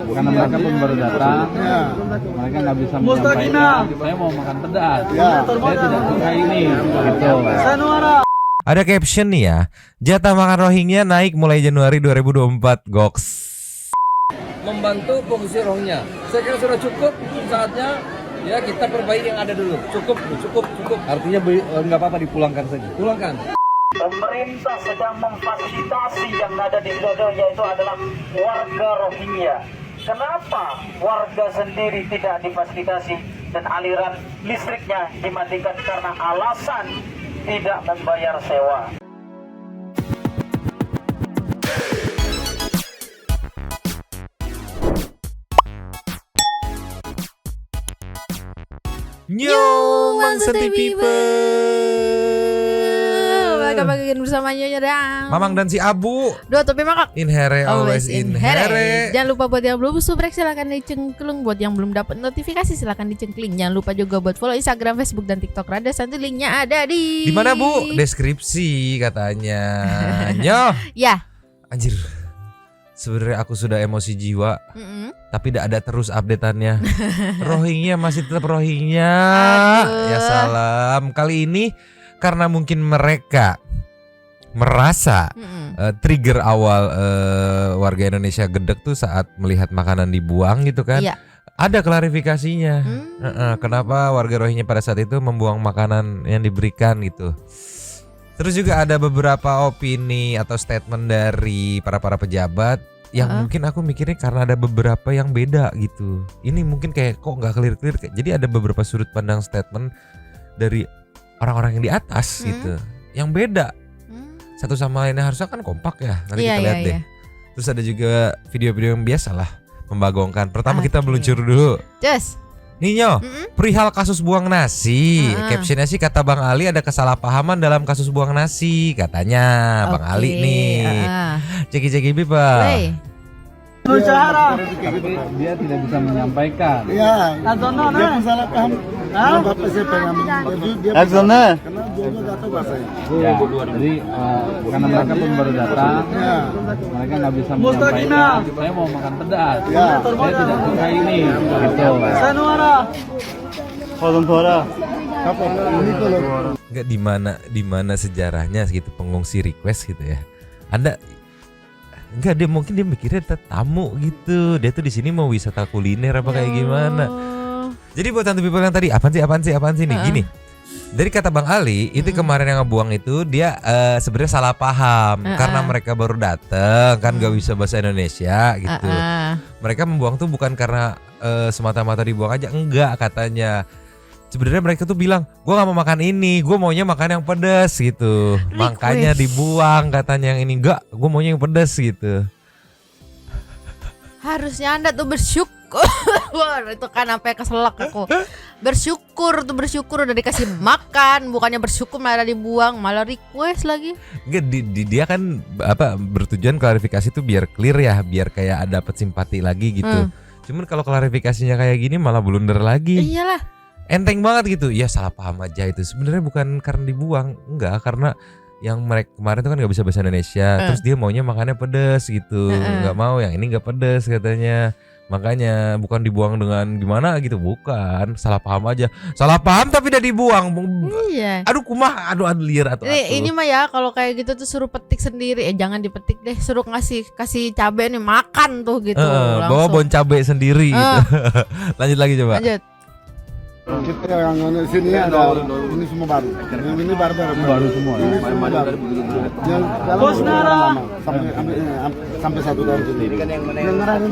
karena mereka pun baru datang, mereka nggak bisa menyampaikan. Saya mau makan pedas, saya tidak suka ini, gitu. Ada caption nih ya, jatah makan Rohingya naik mulai Januari 2024, goks. Membantu fungsi Rohingya. Saya kira sudah cukup saatnya ya kita perbaiki yang ada dulu. Cukup. Artinya nggak apa-apa dipulangkan saja. Pulangkan. Pemerintah sedang memfasilitasi yang ada di Widodo, yaitu adalah warga Rohingya. Kenapa warga sendiri tidak difasilitasi dan aliran listriknya dimatikan karena alasan tidak membayar sewa? Yo, Mangsantai people. Bagian bersama Nyonya Dang, Mamang dan si Abu. Dua topi mangkok. Inhere always inhere. Jangan lupa buat yang belum subrek silahkan dicengklung. Buat yang belum dapat notifikasi silahkan dicengkling. Jangan lupa juga buat follow Instagram, Facebook dan TikTok Rada Santuy. Linknya ada di mana Bu? Deskripsi katanya. Nyoh. Ya. Anjir. Sebenarnya aku sudah emosi jiwa. Tapi tidak ada terus updateannya. Rohingya masih tetap Rohingya. Ya salam. Kali ini karena mungkin mereka merasa trigger awal warga Indonesia gedek tuh saat melihat makanan dibuang gitu kan. Iya. Ada klarifikasinya. Kenapa warga Rohingya pada saat itu membuang makanan yang diberikan gitu. Terus juga ada beberapa opini atau statement dari para pejabat yang mungkin aku mikirnya karena ada beberapa yang beda gitu. Ini mungkin kayak kok nggak clear. Jadi ada beberapa sudut pandang statement dari orang-orang yang di atas gitu, yang beda. Satu sama lainnya harusnya kan kompak ya. Nanti kita lihat deh. Terus ada juga video-video yang biasa lah membagongkan. Pertama kita meluncur dulu. Just. Ninyo, perihal kasus buang nasi. Captionnya sih kata Bang Ali ada kesalahpahaman dalam kasus buang nasi katanya. Bang Ali nih. Ceki pipa. Tapi dia tidak bisa menyampaikan. Iya. Dia pun salah paham. Bapak saya pengen dia karena dia nggak tahu bahasanya. Ya, jadi karena mereka pun baru datang, mereka nggak bisa menyampaikan. Saya mau makan pedas, saya tidak suka ini, gitu. Enggak di mana sejarahnya gitu pengungsi request gitu ya. Ada enggak dia mungkin dia mikirnya tamu gitu. Dia tuh di sini mau wisata kuliner apa kayak gimana. Jadi buat Santuy people yang tadi apaan sih nih gini. Dari kata Bang Ali itu kemarin yang ngebuang itu dia sebenarnya salah paham karena mereka baru dateng kan gak bisa bahasa Indonesia gitu. Mereka membuang tuh bukan karena semata-mata dibuang aja, enggak katanya. Sebenarnya mereka tuh bilang, gue gak mau makan ini, gue maunya makan yang pedas gitu. Makanya dibuang katanya yang ini, enggak, gue maunya yang pedas gitu. Harusnya Anda tuh bersyukur. Itu kan sampai keselak aku. Bersyukur udah dikasih makan, bukannya bersyukur malah dibuang, malah request lagi. Enggak, dia kan bertujuan klarifikasi tuh biar clear ya, biar kayak dapat simpati lagi gitu. Cuman kalau klarifikasinya kayak gini malah blunder lagi. Iyalah. Enteng banget gitu. Ya salah paham aja itu. Sebenarnya bukan karena dibuang, enggak, karena yang mereka kemarin tuh kan nggak bisa bahasa Indonesia, terus dia maunya makannya pedas gitu, nggak mau yang ini nggak pedas katanya, makanya bukan dibuang dengan gimana gitu, bukan, salah paham aja, salah paham tapi udah dibuang. Iya. Aduh kumah, aduh liar atau ini mah ya kalau kayak gitu tuh suruh petik sendiri, jangan dipetik deh, suruh kasih cabai nih makan tuh gitu. Bawa bon cabai sendiri gitu. Lanjut lagi coba. Lanjut. Kita yang sini ada ini semua baru. Yang ini baru semua. Ini semua baru. Yang kalau sampai 1 tahun sendiri. Yang merah ini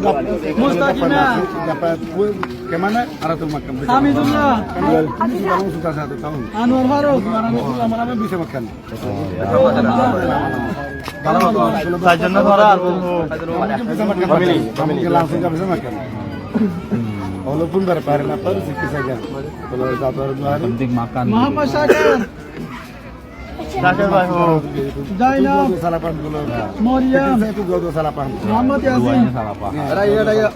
dapat kue kemana? Arah tuh makan. Kami juga. Ini baru sudah 1 tahun. Anwar Farouk. Lama-lama bisa makan. Sajana Farouk. Bisa makan. Kami langsung nggak bisa makan. Walaupun berapa hari lapar sedikit saja. Kalau 1 hari 2 hari penting makan. Muhammad Syakir. Syakir Bahu. Zainal. Salapan dulu. Maria. Saya itu dua salapan. Muhammad Yasin. Duanya salah paham. Raya.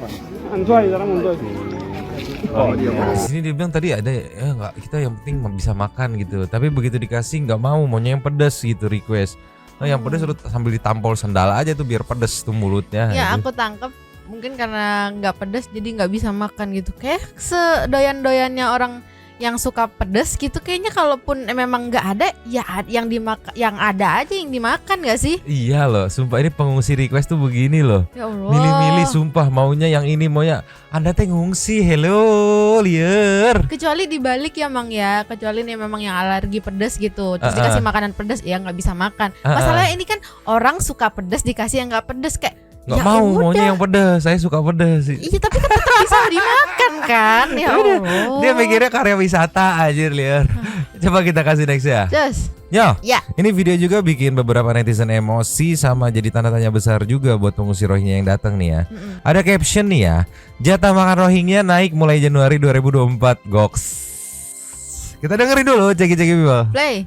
Anjoy, sekarang anjoy. Di sini dia bilang tadi ada ya nggak, kita yang penting bisa makan gitu. Tapi begitu dikasih nggak mau, maunya yang pedas gitu request. Nah, yang pedas sambil ditampol sendal aja tuh biar pedas tuh mulutnya. Ya gitu. aku tangkep mungkin karena nggak pedas jadi nggak bisa makan gitu. Kayak sedoyan-doyannya orang yang suka pedas gitu, kayaknya kalaupun memang nggak ada ya yang dimakan, yang ada aja yang dimakan nggak sih? Iya loh, sumpah ini pengungsi request tuh begini loh. Ya Allah. Milih-milih sumpah, maunya yang ini, maunya Anda teh ngungsi. Hello, liar. Kecuali dibalik ya Mang ya, kecuali nih memang yang alergi pedas gitu, terus dikasih makanan pedas ya nggak bisa makan. Masalahnya ini kan orang suka pedas dikasih yang nggak pedas, kayak Nggak ya mau, udah. maunya yang pedas. Saya suka pedas sih. Iya tapi kan tetap bisa dimakan kan. Ya Allah. Dia mikirnya karya wisata aja, liar. Coba kita kasih next ya. Just Yo, ya. ini video juga bikin beberapa netizen emosi sama jadi tanda tanya besar juga buat pengungsi Rohingya yang datang nih ya. Ada caption nih ya, jatah makan Rohingya naik mulai Januari 2024, goks. Kita dengerin dulu, ceki-ceki people. Play.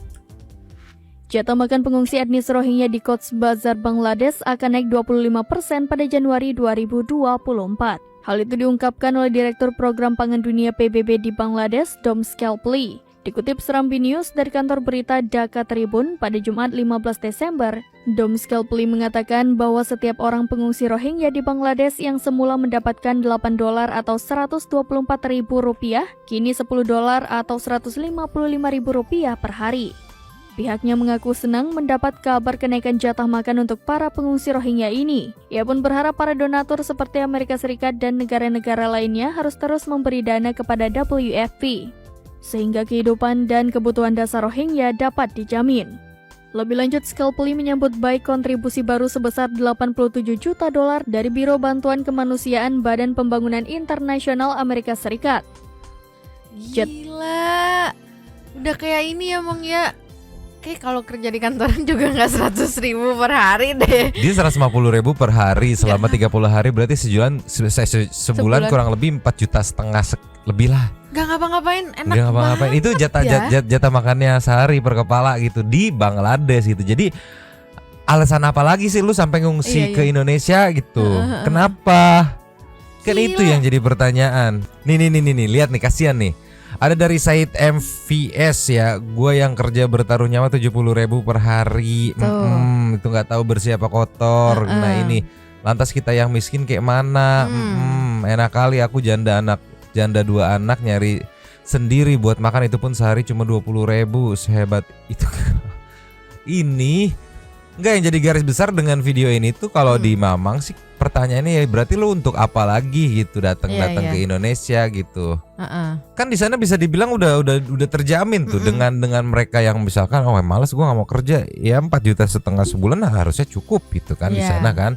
Jatah makan pengungsi etnis Rohingya di Cox's Bazar, Bangladesh akan naik 25% pada Januari 2024. Hal itu diungkapkan oleh Direktur Program Pangan Dunia PBB di Bangladesh, Dom Scalpely. Dikutip Serambi News dari kantor berita Dhaka Tribun pada Jumat 15 Desember, Dom Scalpely mengatakan bahwa setiap orang pengungsi Rohingya di Bangladesh yang semula mendapatkan $8 atau Rp124.000, kini $10 atau Rp155.000 per hari. Pihaknya mengaku senang mendapat kabar kenaikan jatah makan untuk para pengungsi Rohingya ini. Ia pun berharap para donatur seperti Amerika Serikat dan negara-negara lainnya harus terus memberi dana kepada WFP, sehingga kehidupan dan kebutuhan dasar Rohingya dapat dijamin. Lebih lanjut, Scalpely menyambut baik kontribusi baru sebesar $87 juta dari Biro Bantuan Kemanusiaan Badan Pembangunan Internasional Amerika Serikat. Gila. Udah kayak ini ya Mang ya. Kayak kalau kerja di kantoran juga nggak 100.000 per hari deh. Dia 150.000 per hari selama 30 hari, berarti sebulan kurang lebih 4,5 juta lebih lah. Gak ngapa-ngapain, enak Dia ngapa-ngapain. banget Itu ya. jatah makannya sehari per kepala gitu di Bangladesh gitu. Jadi alasan apa lagi sih lu sampai ngungsi Iya. ke Indonesia gitu? Kenapa? Kan Gila. itu yang jadi pertanyaan. Nih, lihat nih, kasihan nih. Ada dari Said MVS ya, gue yang kerja bertaruh nyawa 70.000 per hari. Itu nggak tahu bersih apa kotor. Nah ini, lantas kita yang miskin kayak mana? Enak kali aku janda 2 anak nyari sendiri buat makan, itu pun sehari cuma 20.000. Sehebat itu. Ini enggak, yang jadi garis besar dengan video ini tuh kalau di Mamang sih pertanyaannya ya berarti lu untuk apa lagi gitu datang ke Indonesia gitu. Kan di sana bisa dibilang udah terjamin tuh dengan mereka yang misalkan malas gue nggak mau kerja, ya 4,5 juta sebulan harusnya cukup gitu kan di sana kan.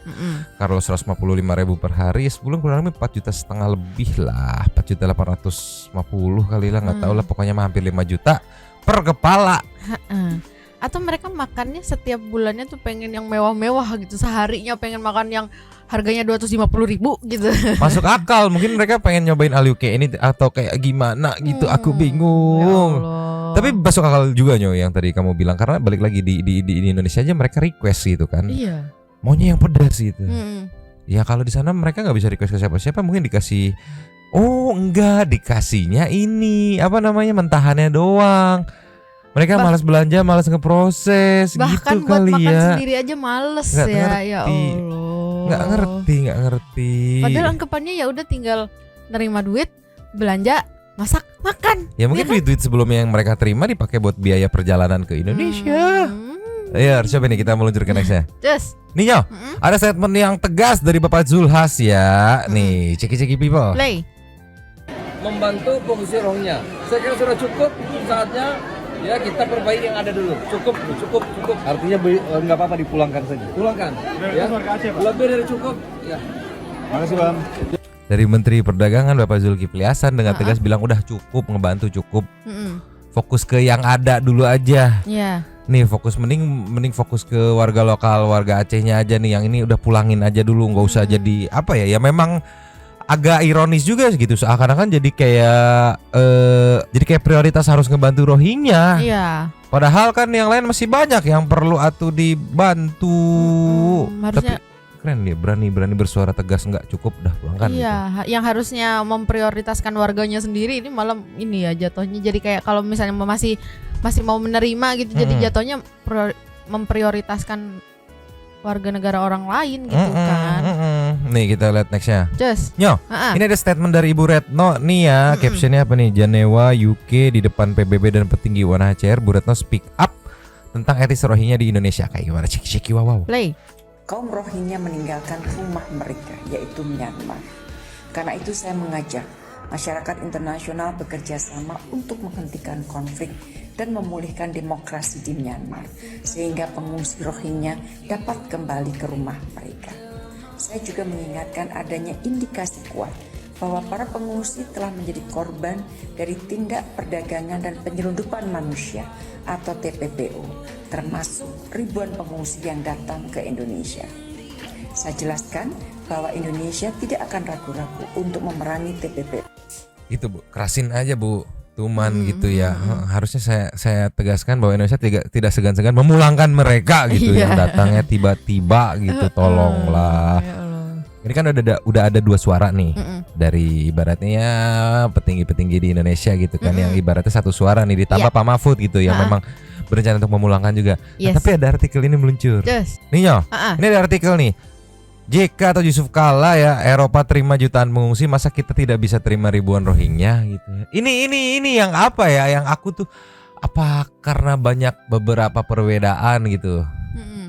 Kalau 155.000 per hari sebulan kurang lebih 4,5 juta lebih lah, 4,850 kali lah, nggak tahu lah, pokoknya hampir 5 juta per kepala. Atau mereka makannya setiap bulannya tuh pengen yang mewah-mewah gitu, seharinya pengen makan yang harganya 250.000 gitu. Masuk akal, mungkin mereka pengen nyobain all you can ini atau kayak gimana gitu, aku bingung. Ya Tapi masuk akal juga Nyo yang tadi kamu bilang, karena balik lagi di Indonesia aja mereka request gitu kan. Iya. Maunya yang pedas gitu. Ya kalau di sana mereka nggak bisa request ke siapa-siapa, mungkin dikasih. Oh enggak, dikasihnya ini apa namanya, mentahannya doang. Mereka malas belanja, malas ngeproses bahkan gitu buat kali makan ya. sendiri aja males Nggak ya. ngerti. Ya Allah. Nggak ngerti. Padahal anggapannya ya udah tinggal nerima duit, belanja, masak, makan. Ya mungkin duit sebelumnya yang mereka terima dipakai buat biaya perjalanan ke Indonesia. Ya, siapa nih kita meluncur ke nextnya? Just Nih Nyo, ada statement yang tegas dari Bapak Zulhas ya. Nih, ceki-ceki people. play. Membantu pengungsi Rohingya. Saya kira sudah cukup, saatnya ya kita perbaiki yang ada dulu. Cukup. Artinya nggak apa-apa dipulangkan saja. Pulangkan. Ya. Lebih dari cukup. Ya. Makasih Bang. Dari Menteri Perdagangan Bapak Zulkifli Hasan dengan tegas bilang udah cukup, ngebantu cukup. Fokus ke yang ada dulu aja. Ya. Nih fokus mending fokus ke warga lokal, warga Acehnya aja nih, yang ini udah pulangin aja dulu, nggak usah jadi apa ya? Ya memang agak ironis juga gitu, seakan-akan jadi kayak prioritas harus ngebantu Rohingya. Iya. Padahal kan yang lain masih banyak yang perlu atuh dibantu. Harusnya. Tapi keren dia berani bersuara tegas, nggak cukup dah pulangkan. Iya, gitu. yang harusnya memprioritaskan warganya sendiri ini malah ini ya jatuhnya jadi kayak kalau misalnya masih mau menerima gitu, jadi jatuhnya memprioritaskan warga negara orang lain gitu kan. Nih kita lihat nextnya. Just. Nyo, ini ada statement dari Ibu Retno nih ya. Captionnya apa nih? Janewa UK di depan PBB dan petinggi UNHCR. Bu Retno speak up tentang etnis Rohingya di Indonesia. Kayak gimana? Cek wow. Play. Kaum Rohingya meninggalkan rumah mereka, yaitu Myanmar. Karena itu saya mengajak masyarakat internasional bekerja sama untuk menghentikan konflik dan memulihkan demokrasi di Myanmar, sehingga pengungsi Rohingya dapat kembali ke rumah mereka. Saya juga mengingatkan adanya indikasi kuat bahwa para pengungsi telah menjadi korban dari tindak perdagangan dan penyelundupan manusia atau TPPO, termasuk ribuan pengungsi yang datang ke Indonesia. Saya jelaskan bahwa Indonesia tidak akan ragu-ragu untuk memerangi TPPO. Itu Bu, kerasin aja Bu, Tuman gitu ya. Harusnya saya tegaskan bahwa Indonesia tidak segan-segan memulangkan mereka gitu yang datangnya tiba-tiba gitu. Tolonglah. Ini kan udah ada 2 suara nih dari ibaratnya petinggi-petinggi di Indonesia gitu kan, yang ibaratnya 1 suara nih ditambah Pak Mahfud gitu yang memang berencana untuk memulangkan juga. Nah, tapi ada artikel ini meluncur. Nih Nyo, ini ada artikel nih. JK atau Yusuf Kala ya, Eropa terima jutaan pengungsi, masa kita tidak bisa terima ribuan Rohingya gitu ya. Ini yang apa ya, yang aku tuh apa karena banyak beberapa perbedaan gitu.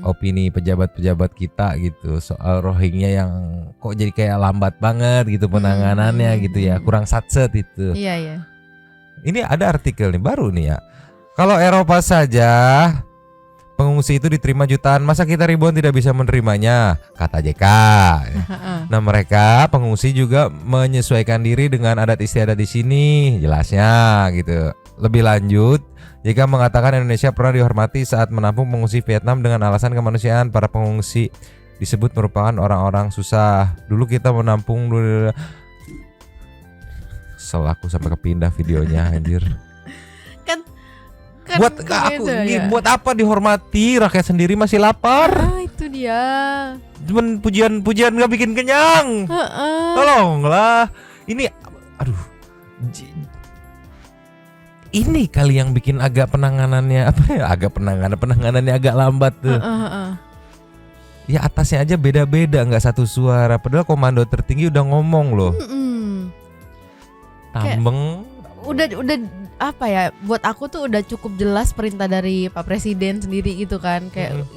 Opini pejabat-pejabat kita gitu soal Rohingya yang kok jadi kayak lambat banget gitu penanganannya gitu ya, kurang satset itu. Iya. Ini ada artikel nih baru nih ya. Kalau Eropa saja pengungsi itu diterima jutaan, masa kita ribuan tidak bisa menerimanya, kata JK. Nah, mereka pengungsi juga menyesuaikan diri dengan adat istiadat di sini, jelasnya gitu. Lebih lanjut, JK mengatakan Indonesia pernah dihormati saat menampung pengungsi Vietnam dengan alasan kemanusiaan. Para pengungsi disebut merupakan orang-orang susah. Dulu kita menampung selaku sampai kepindah videonya anjir. Buat apa dihormati, rakyat sendiri masih lapar. Itu dia. Cuman pujian nggak bikin kenyang. Tolonglah. Ini aduh. Ini kali yang bikin agak penanganannya penanganannya agak lambat tuh. Ya atasnya aja beda-beda, nggak satu suara. Padahal komando tertinggi udah ngomong loh. Tambeng. Udah apa ya, buat aku tuh udah cukup jelas perintah dari Pak Presiden sendiri gitu kan, kayak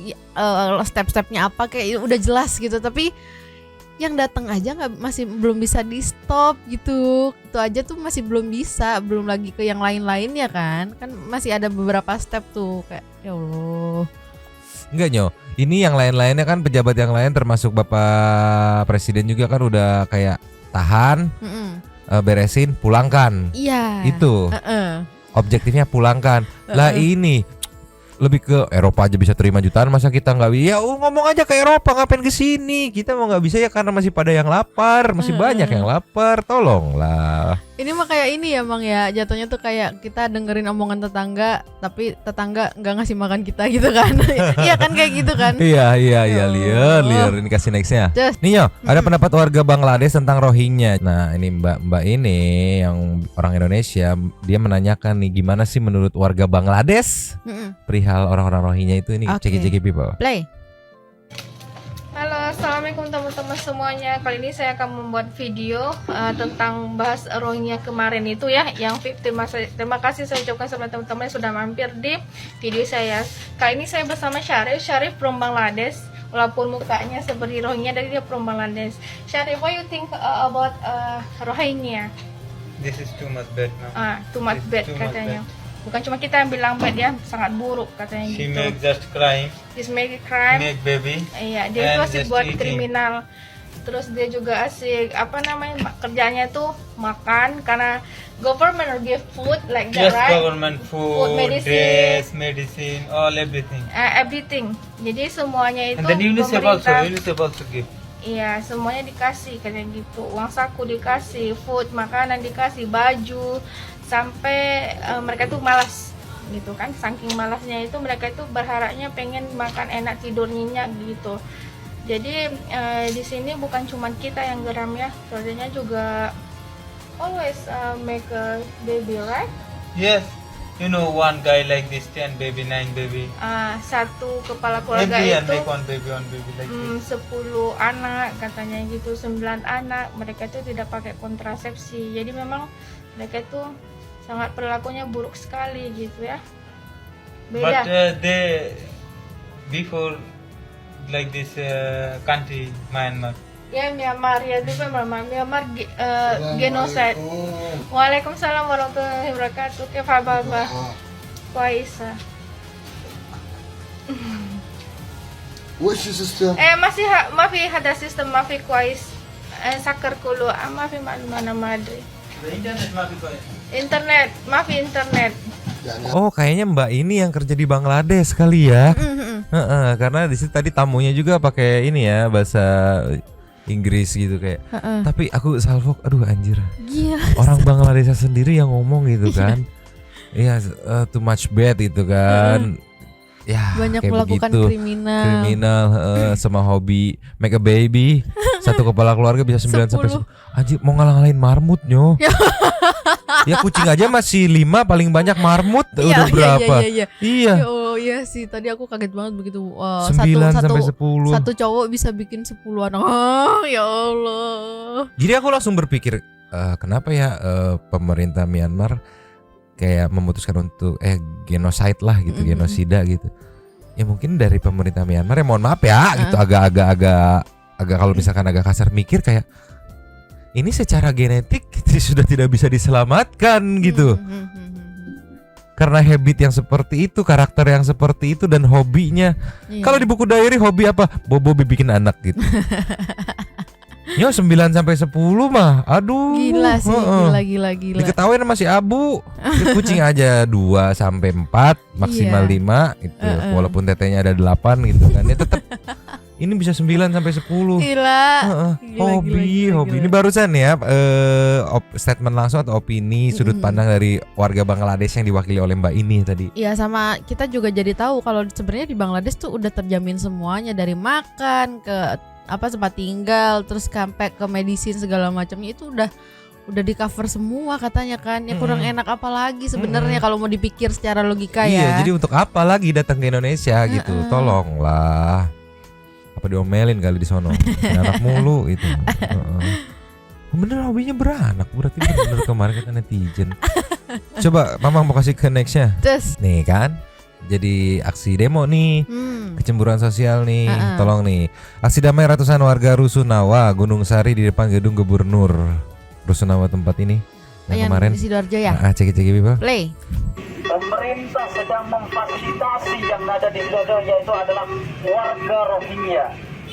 step-stepnya apa kayak udah jelas gitu, tapi yang datang aja masih belum bisa di stop gitu. Itu aja tuh masih belum bisa, belum lagi ke yang lain-lainnya kan masih ada beberapa step tuh, kayak ya Allah. Enggak Nyo, ini yang lain-lainnya kan pejabat yang lain termasuk Bapak Presiden juga kan udah kayak tahan, beresin, pulangkan. Iya. Itu objektifnya pulangkan. Lah ini lebih ke Eropa aja bisa terima jutaan, masa kita nggak bisa? Ya ngomong aja ke Eropa, ngapain ke sini? Kita mau nggak bisa ya karena masih pada yang lapar, masih banyak yang lapar. Tolonglah. Ini mah kayak ini ya Bang ya, jatuhnya tuh kayak kita dengerin omongan tetangga, tapi tetangga nggak ngasih makan kita gitu kan? Iya kan kayak gitu kan? Iya liar. Ini kasih nextnya. Nih Yo, ada pendapat warga Bangladesh tentang Rohingya. Nah ini mbak ini yang orang Indonesia, dia menanyakan nih gimana sih menurut warga Bangladesh perihal orang-orang Rohingya itu. Ini ceki people. Play. Halo, assalamualaikum teman-teman semuanya. Kali ini saya akan membuat video tentang bahas Rohingya kemarin itu ya. Yang terima kasih saya ucapkan sama teman-teman yang sudah mampir di video saya. Kali ini saya bersama Syarif from Bangladesh. Walaupun mukanya seperti Rohingya, dari dia from Bangladesh. Syarif, what you think about Rohingya? This is too much bad now. Too much bad katanya. Bukan cuma kita yang bilang bad ya, sangat buruk katanya She gitu. make just crime. Just make it crime. Make baby. Iya, dia itu asik buat kriminal. Terus dia juga asik kerjanya tuh makan, karena government give food like that, Just right? government food, dress, medicine, all everything. Everything. Jadi semuanya itu And then UNICEF also give. Iya, semuanya dikasih kayak gitu. Uang saku dikasih, food, makanan dikasih, baju, sampai mereka tuh malas gitu kan. Saking malasnya itu mereka itu berharapnya pengen makan enak, tidur nyenyak gitu. Jadi di sini bukan cuma kita yang geram ya, soalnya juga always make a baby, right? Yes. You know, one guy like this, 10 baby, 9 baby. Satu kepala keluarga Everyone itu like one baby like this. 10 anak katanya gitu, 9 anak. Mereka itu tidak pakai kontrasepsi. Jadi memang mereka itu sangat perilakunya buruk sekali gitu ya. Beda. But they before like this country Myanmar. Ya Myanmar ya itu memang Myanmar genocide. Waalaikumsalam warahmatullahi wabarakatuh. Kaifa baba? Kuaisa. What's your sister? Masih mafi ada sistem mafi kuais. Sakar kulu mafi mana madri. Internet, mafi internet. Oh, kayaknya Mbak ini yang kerja di Bangladesh kali ya. Karena di situ tadi tamunya juga pakai ini ya, bahasa Inggris gitu kayak. Tapi aku salfok, aduh anjir. Gila. Orang Bangladesh sendiri yang ngomong gitu kan. Iya, too much bad itu kan. Ya, banyak kayak melakukan begitu. kriminal sama hobi make a baby. Satu kepala keluarga bisa 9 sampai 10. Anjir, mau ngalah-ngalahin marmut nyo. Ya kucing aja masih 5, paling banyak marmut udah berapa? Iya. Oh iya sih, tadi aku kaget banget begitu. 9 sampai 10. Satu cowok bisa bikin 10 anak. Oh, ya Allah. Jadi aku langsung berpikir, kenapa ya pemerintah Myanmar kayak memutuskan untuk genocide lah gitu, genosida gitu. Ya mungkin dari pemerintah Myanmar ya mohon maaf ya gitu, agak kalau misalkan agak kasar mikir kayak ini secara genetik sudah tidak bisa diselamatkan gitu. Karena habit yang seperti itu, karakter yang seperti itu dan hobinya. Kalau di buku diary hobi apa? Bobo bikin anak gitu. Yo 9 sampai 10 mah. Aduh. Gila sih, gila. Diketawain masih abu. Kucing aja 2 sampai 4, maksimal 5 itu. Walaupun tetenya ada 8 gitu kan. Ya tetap ini bisa 9 sampai 10. Gila. Hobi. Ini barusan ya statement langsung atau opini sudut pandang dari warga Bangladesh yang diwakili oleh Mbak ini tadi. Iya, sama kita juga jadi tahu kalau sebenarnya di Bangladesh tuh udah terjamin semuanya, dari makan ke tempat tinggal, terus sampai ke medisin segala macamnya itu udah di cover semua katanya kan. Ya kurang enak apa lagi sebenarnya kalau mau dipikir secara logika ya. Iya, jadi untuk apa lagi datang ke Indonesia gitu? Tolonglah. Apa diomelin kali di sono? Anak mulu itu. Bener hobinya beranak, berarti bener kemarin kata netizen. Coba Mamang mau kasih ke nextnya. Nih kan, jadi aksi demo nih, kecemburuan sosial nih, tolong nih. Aksi damai ratusan warga Rusunawa, Gunung Sari di depan gedung Gubernur Rusunawa tempat ini. Yang kemarin di Sidoarjo ya. Cek Pak. Play. Pemerintah sedang memfasilitasi yang ada di Sidoarjo, yaitu adalah warga Rohingya.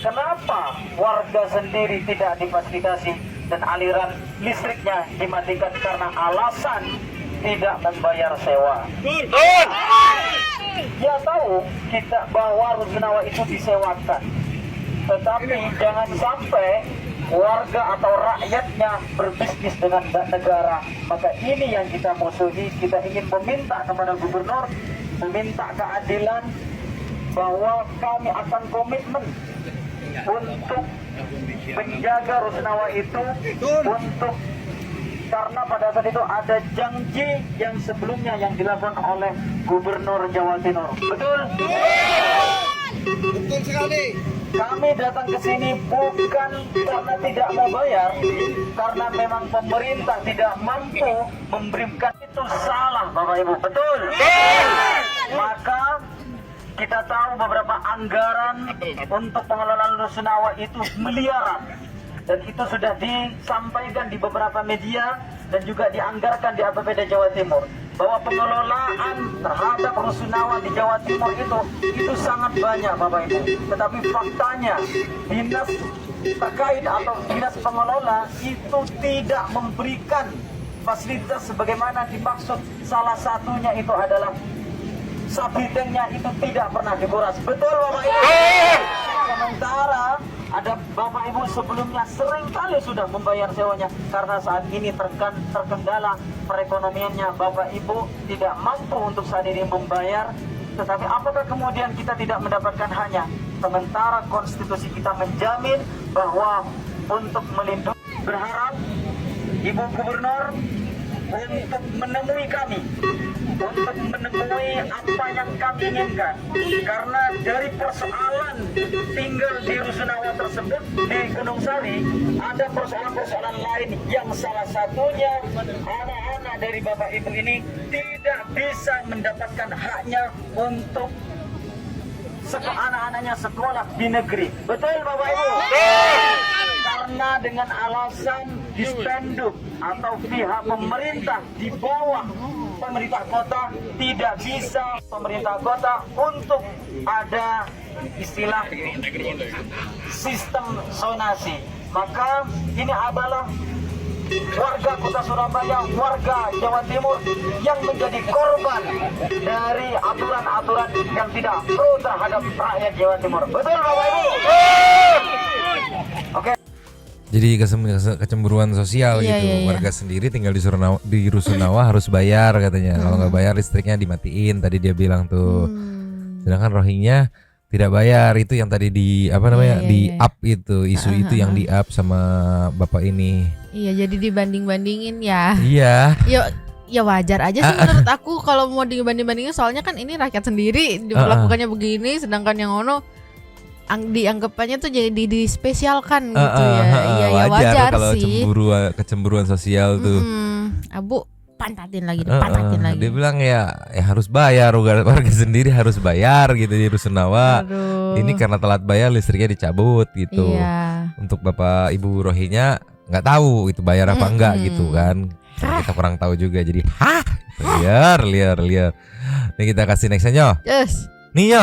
Kenapa warga sendiri tidak difasilitasi dan aliran listriknya dimatikan karena alasan tidak membayar sewa? Ya tahu kita bahwa Rusunawa itu disewakan, tetapi jangan sampai warga atau rakyatnya berbisnis dengan negara. Maka ini yang kita musuhi. Kita ingin meminta kepada gubernur, meminta keadilan, bahwa kami akan komitmen untuk menjaga Rusunawa itu, untuk karena pada saat itu ada janji yang sebelumnya yang dilakukan oleh Gubernur Jawa Timur. Betul? Betul sekali. Kami datang ke sini bukan karena tidak mau bayar, karena memang pemerintah tidak mampu memberikan. Itu salah Bapak Ibu. Betul? Maka kita tahu beberapa anggaran untuk pengelolaan Rusunawa itu miliaran. Dan itu sudah disampaikan di beberapa media dan juga dianggarkan di APBD Jawa Timur, bahwa pengelolaan terhadap Rusunawa di Jawa Timur itu sangat banyak Bapak Ibu. Tetapi faktanya dinas terkait atau dinas pengelola itu tidak memberikan fasilitas sebagaimana dimaksud. Salah satunya itu adalah sabitengnya itu tidak pernah dikuras. Betul Bapak Ibu? Sementara ada Bapak Ibu sebelumnya seringkali sudah membayar sewanya, karena saat ini terkendala perekonomiannya. Bapak Ibu tidak mampu untuk saat ini membayar. Tetapi apakah kemudian kita tidak mendapatkan hanya, sementara konstitusi kita menjamin bahwa untuk melindungi. Berharap Ibu Gubernur untuk menemui kami, untuk menemui apa yang kami inginkan. Karena dari persoalan tinggal di Rusunawa tersebut di Gunung Sari, ada persoalan-persoalan lain yang salah satunya anak-anak dari Bapak Ibu ini tidak bisa mendapatkan haknya untuk anak-anaknya sekolah di negeri. Betul Bapak Ibu? Karena dengan alasan dispenduk atau pihak pemerintah di bawah pemerintah kota tidak bisa pemerintah kota untuk ada istilah sistem zonasi. Maka ini adalah warga kota Surabaya, warga Jawa Timur yang menjadi korban dari aturan-aturan yang tidak pro terhadap rakyat Jawa Timur. Betul Bapak Ibu? Oke. Jadi kecemburuan sosial Iya, gitu. iya, iya. Warga sendiri tinggal di Rusunawa harus bayar katanya. Kalau nggak bayar listriknya dimatiin. Tadi dia bilang tuh. Sedangkan Rohingya tidak bayar. Itu yang tadi di apa namanya Iya, iya, di iya. up itu isu itu yang di up sama bapak ini. Iya, jadi dibanding-bandingin ya. Iya. Ya wajar aja sih menurut aku kalau mau dibanding-bandingin, soalnya kan ini rakyat sendiri diperlakukannya begini, sedangkan yang ono dianggapannya tuh jadi dispesialkan gitu ya. Iya ya wajar kalau sih. kecemburuan sosial tuh. Abu pantatin lagi, pantatin lagi. Dia bilang ya harus bayar, warga sendiri harus bayar gitu di Rusunawa. Aduh. Ini karena telat bayar listriknya dicabut gitu. Iya. Untuk Bapak Ibu Rohingya nggak tahu itu bayar apa enggak gitu kan. Kita kurang tahu juga jadi liar. Nih kita kasih nextnya. Yes. Nih yo,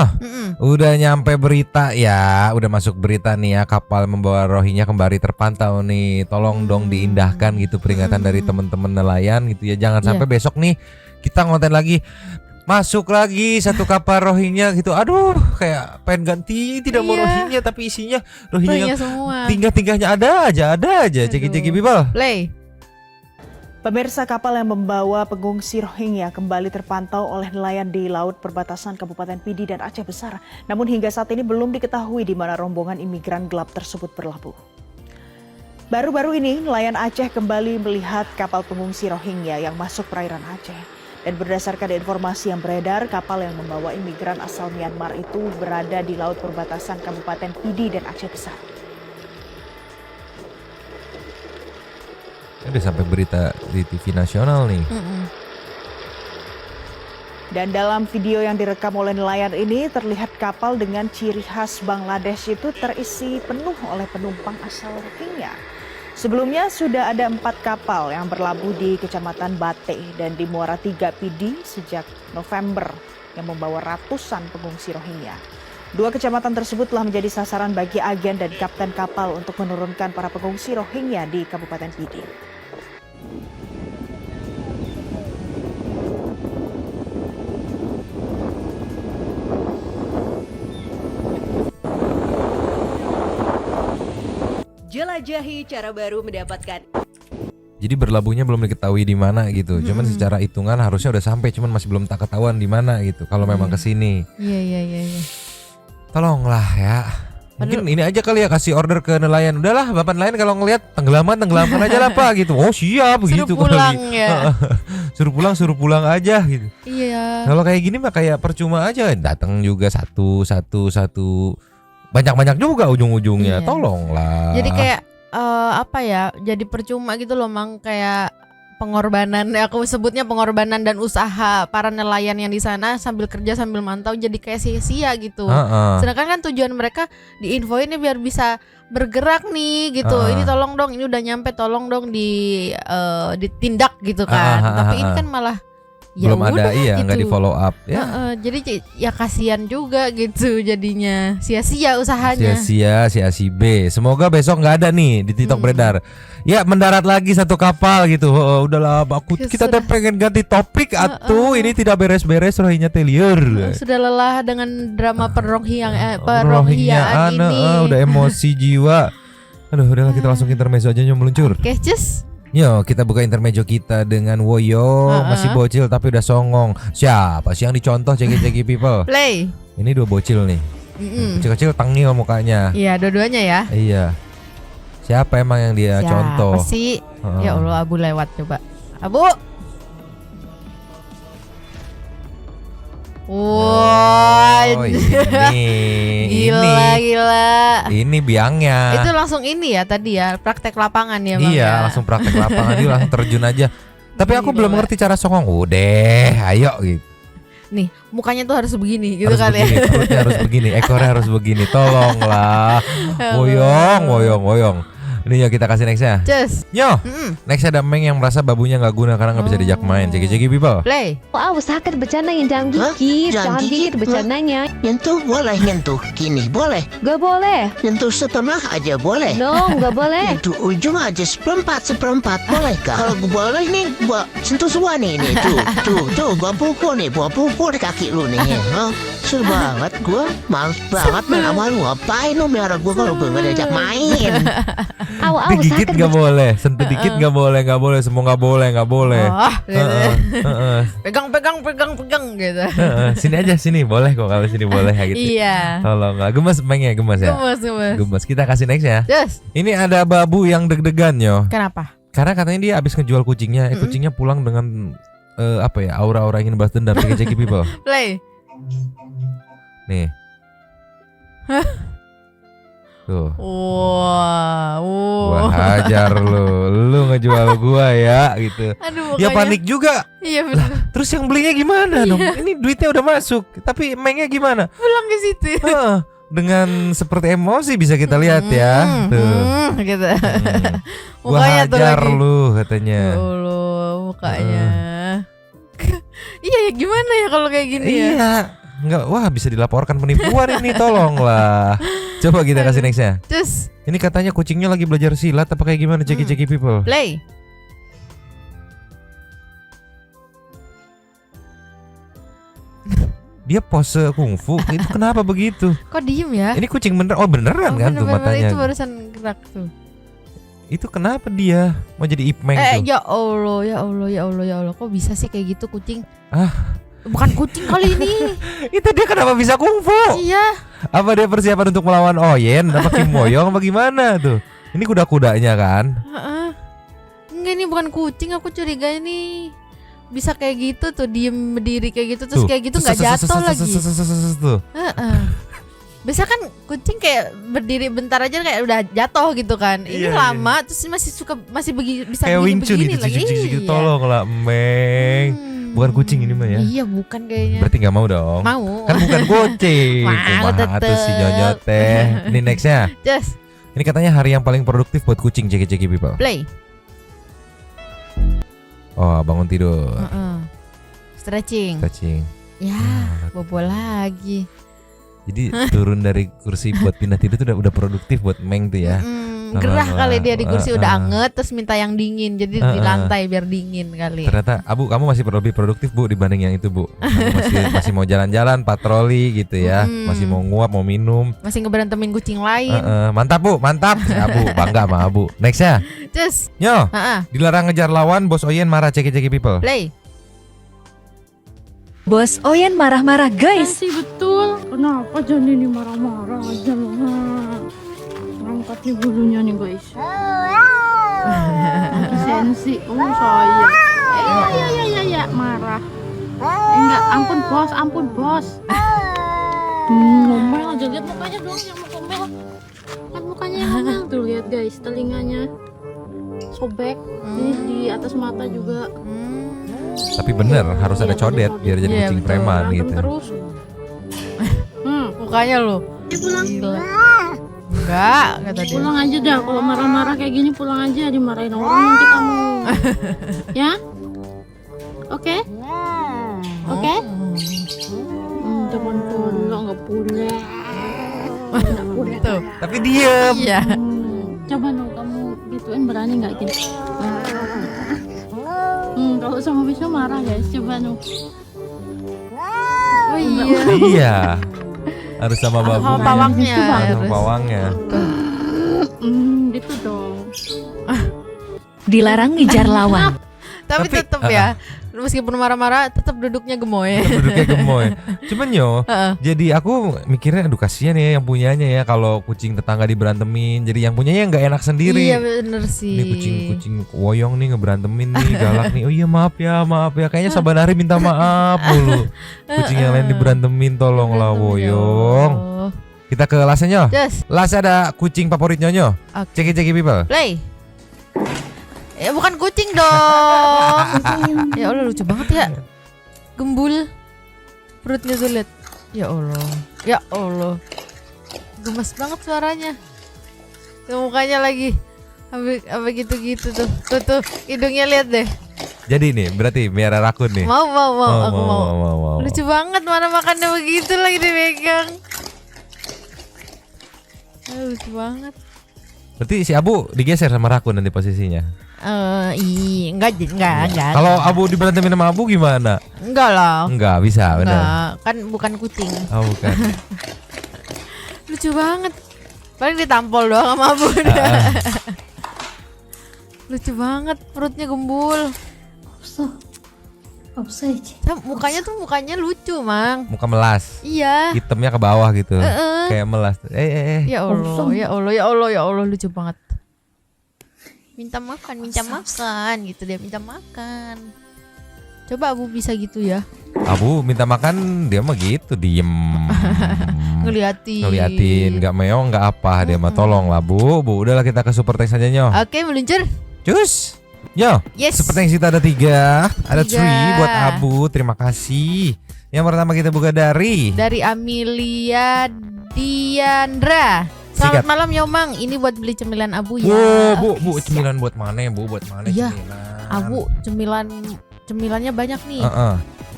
udah nyampe berita ya, udah masuk berita nih ya, kapal membawa Rohingya kembali terpantau nih. Tolong dong diindahkan gitu peringatan dari teman-teman nelayan gitu ya. Jangan sampai besok nih kita ngonten lagi masuk lagi satu kapal Rohingya gitu. Aduh, kayak pengen ganti tidak mau Rohingya tapi isinya Rohingya semua. Tingkah-tingkahnya ada aja. Ceki people. Play. Pemirsa, kapal yang membawa pengungsi Rohingya kembali terpantau oleh nelayan di laut perbatasan Kabupaten Pidi dan Aceh Besar. Namun hingga saat ini belum diketahui di mana rombongan imigran gelap tersebut berlabuh. Baru-baru ini nelayan Aceh kembali melihat kapal pengungsi Rohingya yang masuk perairan Aceh. Dan berdasarkan informasi yang beredar, kapal yang membawa imigran asal Myanmar itu berada di laut perbatasan Kabupaten Pidi dan Aceh Besar. Udah sampai berita di TV nasional nih. Dan dalam video yang direkam oleh nelayan ini terlihat kapal dengan ciri khas Bangladesh itu terisi penuh oleh penumpang asal Rohingya. Sebelumnya sudah ada 4 kapal yang berlabuh di Kecamatan Bate dan di Muara 3 Pidi sejak November yang membawa ratusan pengungsi Rohingya. 2 kecamatan tersebut telah menjadi sasaran bagi agen dan kapten kapal untuk menurunkan para pengungsi Rohingya di Kabupaten Pidi. Jelajahi cara baru mendapatkan. Jadi berlabuhnya belum diketahui di mana gitu. Cuman secara hitungan harusnya udah sampai, cuman masih belum tak ketahuan di mana gitu. Kalau memang ke sini. Iya. Tolonglah ya. Mungkin ini aja kali ya, kasih order ke nelayan. Udahlah, Bapak nelayan kalau ngelihat tenggelamkan aja lah Pak gitu. Oh siap begitu Suruh pulang kali. ya. Suruh pulang aja gitu. Iya. Kalau kayak gini mah kayak percuma aja, datang juga satu. Banyak juga ujung-ujungnya. Iya. Tolonglah. Jadi kayak apa ya? Jadi percuma gitu loh, Mang, kayak pengorbanan. Aku sebutnya pengorbanan dan usaha para nelayan yang di sana sambil kerja sambil mantau jadi kayak sia-sia gitu. Sedangkan kan tujuan mereka diinfoin ini biar bisa bergerak nih gitu. Ini tolong dong, ini udah nyampe, tolong dong ditindak gitu kan. Tapi ini kan malah ya belum ada, gitu. nggak di follow up ya. Jadi ya kasihan juga gitu jadinya, sia-sia usahanya. Sia-sia si B. Semoga besok nggak ada nih di TikTok beredar. Ya mendarat lagi satu kapal gitu. Udahlah, kita pengen ganti topik atuh. Ini tidak beres-beres Rohingya teliur. Sudah lelah dengan drama Rohingyaan ini. Udah emosi jiwa. Aduh, udahlah kita langsung intermezzo aja meluncur. Oke, cus. Yo, kita buka intermezzo kita dengan Woyo, masih bocil tapi udah songong. Siapa sih yang dicontoh, ceki people? Play. Ini 2 bocil nih. Kecil-kecil tangil mukanya. Iya, dua-duanya ya. Iya. Siapa emang yang dia contoh? Siapa sih? Ya Allah, Abu lewat coba. Abu. Wow. Gila. Ini biangnya. Itu langsung ini ya tadi ya, praktek lapangan ya Bang. Iya, ya? langsung praktek lapangan dia langsung terjun aja. Tapi aku belum ngerti cara songong. Udah, ayo gitu. Nih, mukanya tuh harus begini gitu Harus kali begini, ya. perutnya harus begini, ekornya harus begini. Tolonglah. Woyong. Ini ya kita kasih nextnya. Cus. Yo, next ada Meng yang merasa babunya nggak guna karena nggak bisa diajak main. Ceki people. Play. Wow, sakit bercandanya, jangan gigit. Jangan gigit bercandanya. Nyentuh boleh, nyentuh gini boleh. Gak boleh. Nyentuh setengah aja boleh. No, gak boleh. Nyentuh ujung aja seperempat boleh kah? Kalau gue boleh nih, gua sentuh semua nih tuh, gua pukul nih kaki lu nih. Seru banget gua, males banget main sama lu. Ngapain lu merah gua kalau gue nggak diajak main? Digigit nggak boleh, sentuh dikit nggak boleh, semua nggak boleh. Pegang gitu. Sini aja, sini boleh kok kalau sini boleh gitu. Iya. Kalau nggak gemes Meng ya, gemes ya. Gemes. Kita kasih next ya. Yes. Ini ada babu yang deg-degan yo. Kenapa? Karena katanya dia habis ngejual kucingnya, kucingnya pulang dengan aura-aura ingin balas dendam. Ceki people. Play. Nih. Tuh. Wow. Gua hajar lu ngejual gua ya gitu. Aduh, ya panik juga. Iya benar. Terus yang belinya gimana dong? Ini duitnya udah masuk, tapi Mengnya gimana? Pulang ke situ. Dengan seperti emosi bisa kita lihat ya. Tuh. Gitu. Gua hajar lu katanya. Ya Allah, mukanya. Iya ya gimana ya kalau kayak gini ya? Iya. Enggak, wah bisa dilaporkan penipuan ini, tolonglah. Coba kita kasih nextnya. Cus. Ini katanya kucingnya lagi belajar silat apa kayak gimana? Ceki people. Play. Dia pose kungfu itu kenapa begitu? Kok diem ya? Ini kucing beneran kan tuh matanya. Itu barusan gerak tuh. Itu kenapa dia mau jadi Ip Meng tuh? Ya Allah, kok bisa sih kayak gitu kucing? Bukan kucing kali ini. Itu dia kenapa bisa kungfu? Iya. Apa dia persiapan untuk melawan Oyen? Apa Kim Moyong? Apa gimana tuh? Ini kuda-kudanya kan? Enggak, ini bukan kucing, aku curiga ini bisa kayak gitu tuh, diem berdiri kayak gitu terus kayak gitu nggak jatuh lagi. Biasa kan kucing kayak berdiri bentar aja kayak udah jatuh gitu kan. Ini lama terus masih bisa kayak begini lagi. Tolonglah Meng. Bukan kucing ini mah ya? Iya bukan kayaknya. Berarti nggak mau dong? Mau. Kan bukan kucing. Mau tuh si nyonyot teh. Ini nextnya. Just. Ini katanya hari yang paling produktif buat kucing. Ceki people. Play. Oh bangun tidur. Stretching. Ya bobo lagi. Jadi turun dari kursi buat pindah tidur tuh udah produktif buat Meng tuh ya. Gerah kali dia di kursi udah anget terus minta yang dingin, jadi di lantai biar dingin kali. Ternyata Abu kamu masih lebih produktif Bu dibanding yang itu Bu. Kamu masih mau jalan-jalan patroli gitu ya, masih mau nguap mau minum, masih ngeberantemin kucing lain. Mantap Bu, mantap. Abu bangga sama Abu. Nextnya. Cus. Nyo. Dilarang ngejar lawan, Bos Oyen marah. Ceki people. Play. Bos Oyen marah-marah guys. Sih betul. Kenapa jadi ini marah-marah aja loh. Angkat nih bulunya nih guys. Sensi, sayang. Ya marah. Enggak, ampun bos. Ngomel aja, lihat mukanya dong yang mau ngomel. Kan mukanya yang ngomel tuh, lihat guys, telinganya sobek, ini di atas mata juga. Tapi bener harus ada codet biar jadi kucing preman gitu. Terus. Mukanya lu. Pulang. Enggak, kata dia. Pulang aja dah, kalau marah-marah kayak gini pulang aja, dimarahin orang nanti kamu. Ya? Oke? Oke? Teman pulang nggak pulang. Tuh. Tapi diem. Iya. Coba dong kamu gituin, berani nggak gitu? Kalau sama Wisnu marah guys, coba dong. Oh iya. Iya. Harus sama babunya. Sama pawangnya. Sama pawangnya. Gitu dong. Dilarang ngejar lawan. Tapi tetep ya, meskipun marah-marah tetap duduknya gemoy. Duduknya gemoy. Cuman jadi aku mikirnya aduh kasihan ya yang punyanya ya kalau kucing tetangga diberantemin. Jadi yang punyanya nggak enak sendiri. Iya bener sih. Ini kucing woyong nih ngeberantemin nih, galak nih. Oh iya maaf ya. Kayaknya Sabanari minta maaf mulu. Kucing yang lain diberantemin, tolonglah woyong. Kita ke Lasnya. Las ada kucing favorit Nyonyo. Ceki people. Play. Ya bukan kucing dong. Ya Allah lucu banget ya. Gembul. Perutnya tuh liat. Ya Allah. Gemes banget suaranya. Tuh mukanya lagi. Apa gitu-gitu tuh. Tuh hidungnya lihat deh. Jadi nih berarti miara rakun nih. Mau. Aku mau. Lucu banget mana makannya begitu lagi dipegang. Lucu banget. Berarti si Abu digeser sama rakun nanti posisinya. Enggak. Kalau Abu diberantemin sama Abu gimana? Enggak lah. Enggak bisa, benar. Kan bukan kucing. Oh, bukan. Lucu banget. Paling ditampol doang sama Abu. Lucu banget, perutnya gembul. Mukanya lucu, Mang. Muka melas. Iya. Hitamnya ke bawah gitu. Kayak melas. Ya Allah, lucu banget. Minta makan gitu dia minta makan. Coba Abu bisa gitu ya. Abu minta makan dia mah gitu diem. Ngeliatin, nggak meong nggak apa dia mah tolong lah Bu. Udahlah kita ke super thanks aja Nyo. Oke meluncur. Cus. Yo, super thanks kita ada 3. Ada 3 buat Abu. Terima kasih. Yang pertama kita buka dari Amelia Diandra. Selamat malam Yomang, ini buat beli cemilan Abu ya. Bu, cemilan buat mana ya Bu? Buat mana iya, cemilan? Abu, cemilannya banyak nih.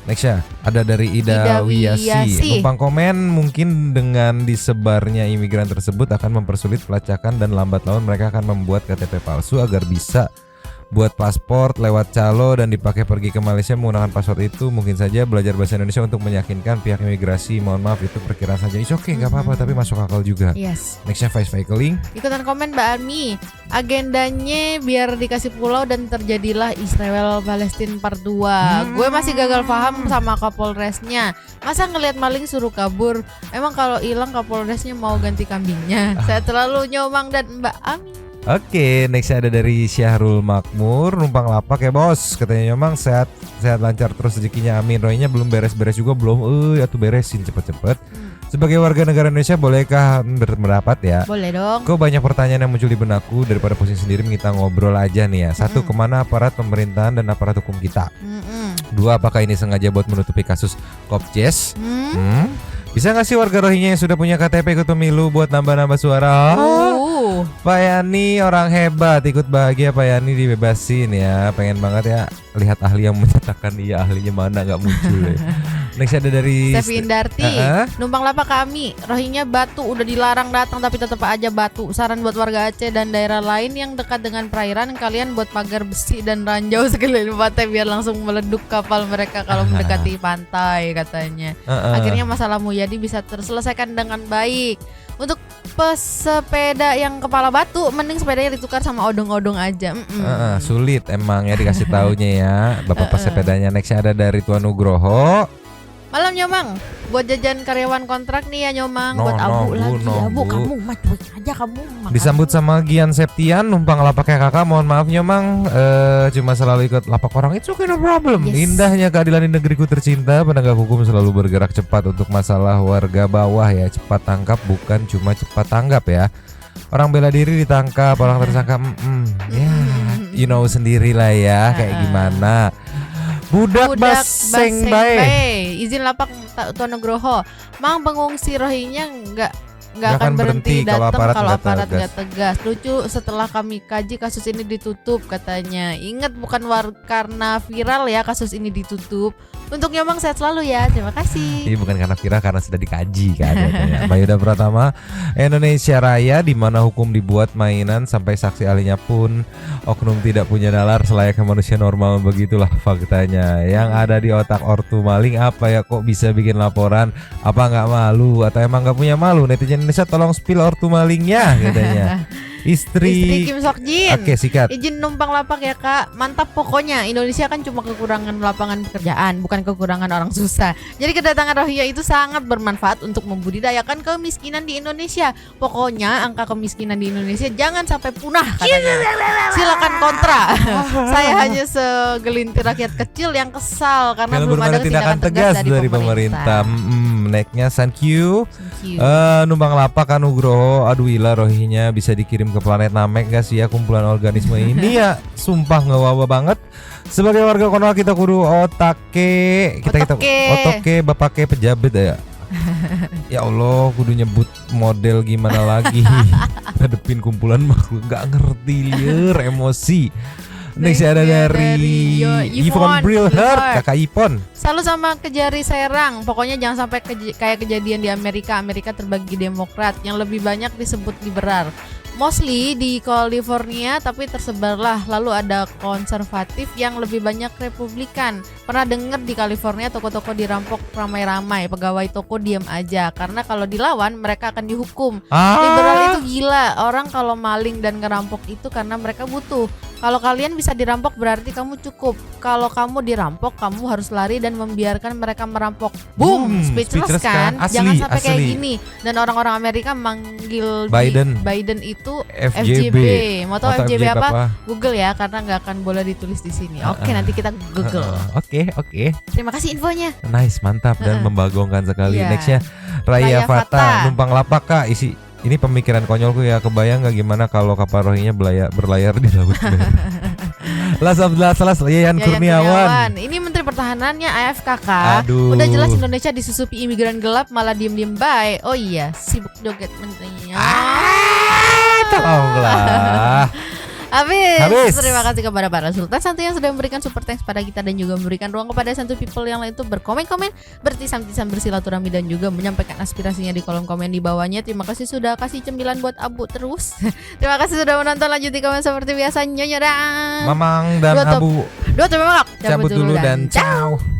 Next ya, ada dari Ida Wiyasi. Numpang komen mungkin dengan disebarnya imigran tersebut akan mempersulit pelacakan dan lambat laun mereka akan membuat KTP palsu agar bisa buat paspor lewat calo dan dipakai pergi ke Malaysia menggunakan paspor itu. Mungkin saja belajar bahasa Indonesia untuk meyakinkan pihak imigrasi. Mohon maaf itu perkiraan saja. Oke, nggak apa-apa tapi masuk akal juga. Nextnya Vice Cycling. Ikutan komen Mbak Ami. Agendanya biar dikasih pulau dan terjadilah Israel Palestina part 2. Gue masih gagal paham sama Kapolresnya. Masa ngelihat maling suruh kabur? Emang kalau hilang Kapolresnya mau ganti kambingnya? Saya terlalu Nyomang dan Mbak Ami. Oke, next ada dari Syahrul Makmur. Numpang lapak ya bos. Katanya Nyomang sehat lancar terus rezekinya amin. Roynya belum beres-beres juga belum. Atuh beresin cepet-cepet. Sebagai warga negara Indonesia bolehkah berpendapat ya? Boleh dong. Kok banyak pertanyaan yang muncul di benakku. Daripada pusing sendiri kita ngobrol aja nih ya. 1, kemana aparat pemerintahan dan aparat hukum kita? 2, apakah ini sengaja buat menutupi kasus Kopjes? Bisa gak sih warga Rohingya yang sudah punya KTP ikut pemilu buat nambah-nambah suara? Pak Yani orang hebat, ikut bahagia Pak Yani dibebasin ya. Pengen banget ya lihat ahli yang menyatakan dia ahlinya mana gak muncul ya. Next ada dari Stefi Indarti. Numpang lapak kami Rohingya Batu udah dilarang datang tapi tetap aja Batu. Saran buat warga Aceh dan daerah lain yang dekat dengan perairan, kalian buat pagar besi dan ranjau sekeliling pantai biar langsung meleduk kapal mereka kalau mendekati pantai katanya. Akhirnya masalah Mulyadi bisa terselesaikan dengan baik. Untuk pesepeda yang kepala batu, mending sepedanya ditukar sama odong-odong aja. Sulit emang ya dikasih taunya ya bapak pesepedanya. Nextnya ada dari Tuan Nugroho. Malam Nyomang, buat jajan karyawan kontrak nih ya Nyomang. Buat Abu lagi. Abu kamu mah cuek aja kamu. Disambut sama Gian Septian. Numpang lapaknya kakak. Mohon maaf Nyomang, cuma selalu ikut lapak orang. It's okay, no problem. Indahnya keadilan di negeriku tercinta. Penegak hukum selalu bergerak cepat untuk masalah warga bawah ya. Cepat tangkap bukan cuma cepat tanggap ya. Orang bela diri ditangkap, orang tersangka ya you know sendirilah ya kayak gimana. Budak Baseng Bae. Izin lapak Tuan Nugroho. Mang pengungsi Rohingya nggak akan berhenti datang kalau aparat nggak tegas. Lucu setelah kami kaji kasus ini ditutup katanya. Ingat bukan karena viral ya kasus ini ditutup. Untuk Nyomang sehat selalu ya. Terima kasih. Ini bukan karena viral, karena sudah dikaji kan. Mayuda Pratama, Indonesia Raya di mana hukum dibuat mainan sampai saksi ahlinya pun oknum tidak punya nalar selayaknya manusia normal, begitulah faktanya. Yang ada di otak ortu maling apa ya, kok bisa bikin laporan? Apa nggak malu atau emang nggak punya malu? Netizen Indonesia tolong spill ortu malingnya katanya. Istri Kim Sok Jin. Oke, sikat. Izin numpang lapak ya Kak. Mantap pokoknya. Indonesia kan cuma kekurangan lapangan pekerjaan, bukan kekurangan orang susah. Jadi kedatangan Rohingya itu sangat bermanfaat untuk membudidayakan kemiskinan di Indonesia. Pokoknya angka kemiskinan di Indonesia jangan sampai punah katanya. Silakan kontra. Saya hanya segelintir rakyat kecil yang kesal karena belum ada tindakan tegas dari pemerintah. Naiknya thank you. Numpang lapak kan Nugroho. Aduh ilah Rohingya bisa dikirim ke planet Namek gak sih ya kumpulan organisme ini ya. Sumpah ngewawa banget. Sebagai warga Konoha kita kudu otake bapake pejabat ya. Ya Allah kudu nyebut model gimana lagi. Ngadepin kumpulan makhluk gak ngerti liar emosi. Next ada dari Yvonne Brilhart, kakak Ipon. Selalu sama Kejari Serang. Pokoknya jangan sampai kayak kejadian di Amerika. Amerika terbagi demokrat, yang lebih banyak disebut liberal. Mostly di California, tapi tersebarlah. Lalu ada konservatif yang lebih banyak republikan. Pernah denger di California toko-toko dirampok ramai-ramai, pegawai toko diam aja karena kalau dilawan mereka akan dihukum. Liberal itu gila. Orang kalau maling dan ngerampok itu karena mereka butuh. Kalau kalian bisa dirampok berarti kamu cukup. Kalau kamu dirampok, kamu harus lari dan membiarkan mereka merampok. Boom, speechless kan? Asli, jangan sampai kayak asli. gini. Dan orang-orang Amerika manggil Biden itu FJB. Mau tahu FJB apa? Google ya, karena nggak akan boleh ditulis di sini. Oke, nanti kita Google. Oke. Terima kasih infonya. Nice, mantap dan membagongkan sekali. Nextnya Raya Fata, numpang lapak Kak. Ini pemikiran konyolku ya, kebayang gak gimana kalau kapal Rohingya berlayar di laut merah. Yayan Kurniawan. Ini Menteri Pertahanannya AFK Kak. Aduh. Udah jelas Indonesia disusupi imigran gelap malah diem-diem baik. Oh iya, sibuk joget menterinya. Tolonglah. Habis. Terima kasih kepada para Sultan Santu yang sudah memberikan super thanks pada kita dan juga memberikan ruang kepada Santu people yang lain itu berkomen-komen, bertisam-tisam, bersilaturahmi dan juga menyampaikan aspirasinya di kolom komen di bawahnya. Terima kasih sudah kasih cemilan buat Abu terus. Terima kasih sudah menonton. Lanjut di komen seperti biasa. Nyonya dan Mamang dan Abu. Dua cabut dulu dan ciao.